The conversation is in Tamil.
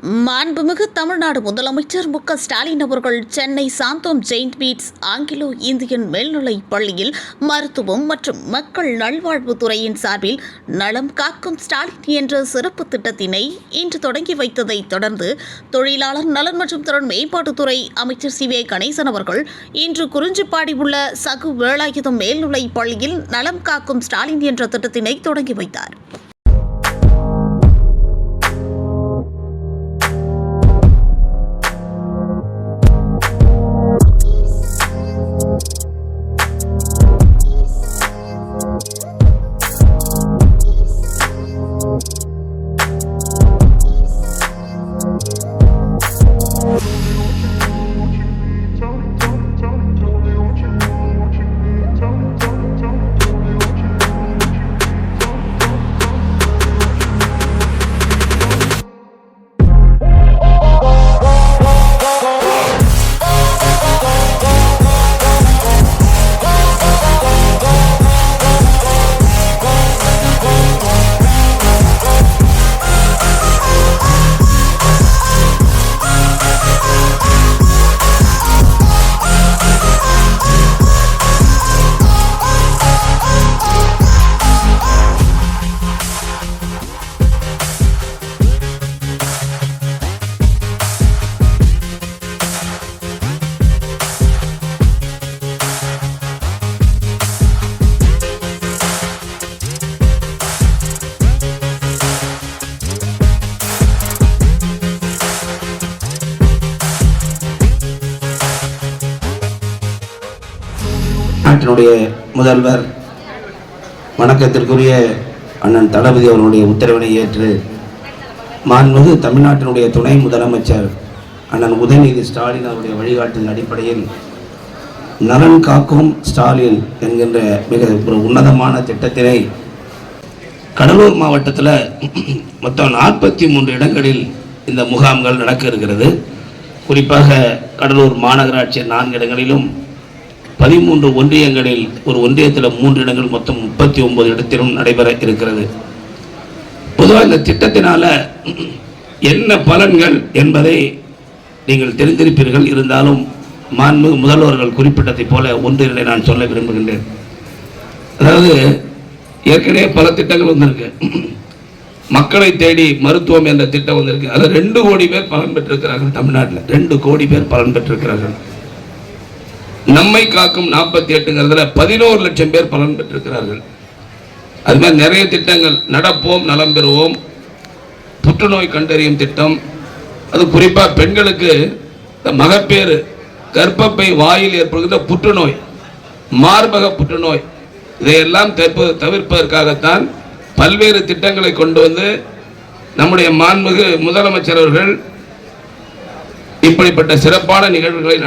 மாண்புமிகு தமிழ்நாடு முதலமைச்சர் மு க ஸ்டாலின் அவர்கள் Chennai Santhome saint Bede's Anglo Indian மேல்நிலைப் பள்ளியில் மருத்துவம் மற்றும் மக்கள் நல்வாழ்வுத்துறையின் சார்பில் நலம் காக்கும் ஸ்டாலின் என்ற சிறப்பு திட்டத்தினை இன்று தொடங்கி வைத்ததை தொடர்ந்து தொழிலாளர் நலன் மற்றும் திறன் மேம்பாட்டுத்துறை அமைச்சர் சி வே கணேசன் அவர்கள் இன்று குறிஞ்சிப்பாடி உள்ள சகு வேலாயுதம் மேல்நிலைப் பள்ளியில் நலம் காக்கும் ஸ்டாலின் என்ற திட்டத்தினை தொடங்கி வைத்தார். நாட்டினுடைய முதல்வர் வணக்கத்திற்குரிய அண்ணன் தளபதி அவர்களுடைய உத்தரவினை ஏற்று மாண்புமிகு தமிழ்நாட்டினுடைய துணை முதலமைச்சர் அண்ணன் உதயநிதி ஸ்டாலின் அவருடைய வழிகாட்டின் அடிப்படையில் நலன் காக்கும் ஸ்டாலின் என்கின்ற மிக ஒரு உன்னதமான திட்டத்தினை கடலூர் மாவட்டத்தில் மொத்தம் 43 இடங்களில் இந்த முகாம்கள் நடக்க இருக்கிறது. குறிப்பாக கடலூர் மாநகராட்சி 4 இடங்களிலும் 13 ஒன்றியங்களில் ஒரு ஒன்றியத்தில் 3 இடங்கள் மொத்தம் 39 இடத்திலும் நடைபெற இருக்கிறது. பொதுவாக இந்த திட்டத்தினால என்ன பலன்கள் என்பதை நீங்கள் தெரிந்திருப்பீர்கள். இருந்தாலும் மாண்புமிகு முதல்வர்கள் குறிப்பிட்டதை போல ஒன்றினை நான் சொல்ல விரும்புகின்றேன். அதாவது ஏற்கனவே பல திட்டங்கள் வந்திருக்கு. மக்களை தேடி மருத்துவம் என்ற திட்டம் வந்திருக்கு. அதில் 2 கோடி பேர் பலன் பெற்றிருக்கிறார்கள். தமிழ்நாட்டில் 2 கோடி பேர் பலன் பெற்றிருக்கிறார்கள். நம்மை காக்கும் 48ங்கிறதுல 11 லட்சம் பேர் பலன் பெற்றிருக்கிறார்கள். அது மாதிரி நிறைய திட்டங்கள், நடப்போம் நலம் பெறுவோம், புற்றுநோய் கண்டறியும் திட்டம், அது குறிப்பாக பெண்களுக்கு மகப்பேறு, கர்ப்பப்பை வாயில் ஏற்படுகின்ற புற்றுநோய், மார்பக புற்றுநோய், இதையெல்லாம் தவிர்ப்பதற்காகத்தான் பல்வேறு திட்டங்களை கொண்டு வந்து நம்முடைய மாண்புமிகு முதலமைச்சர் அவர்கள் இப்படிப்பட்ட சிறப்பான நிகழ்வுகளை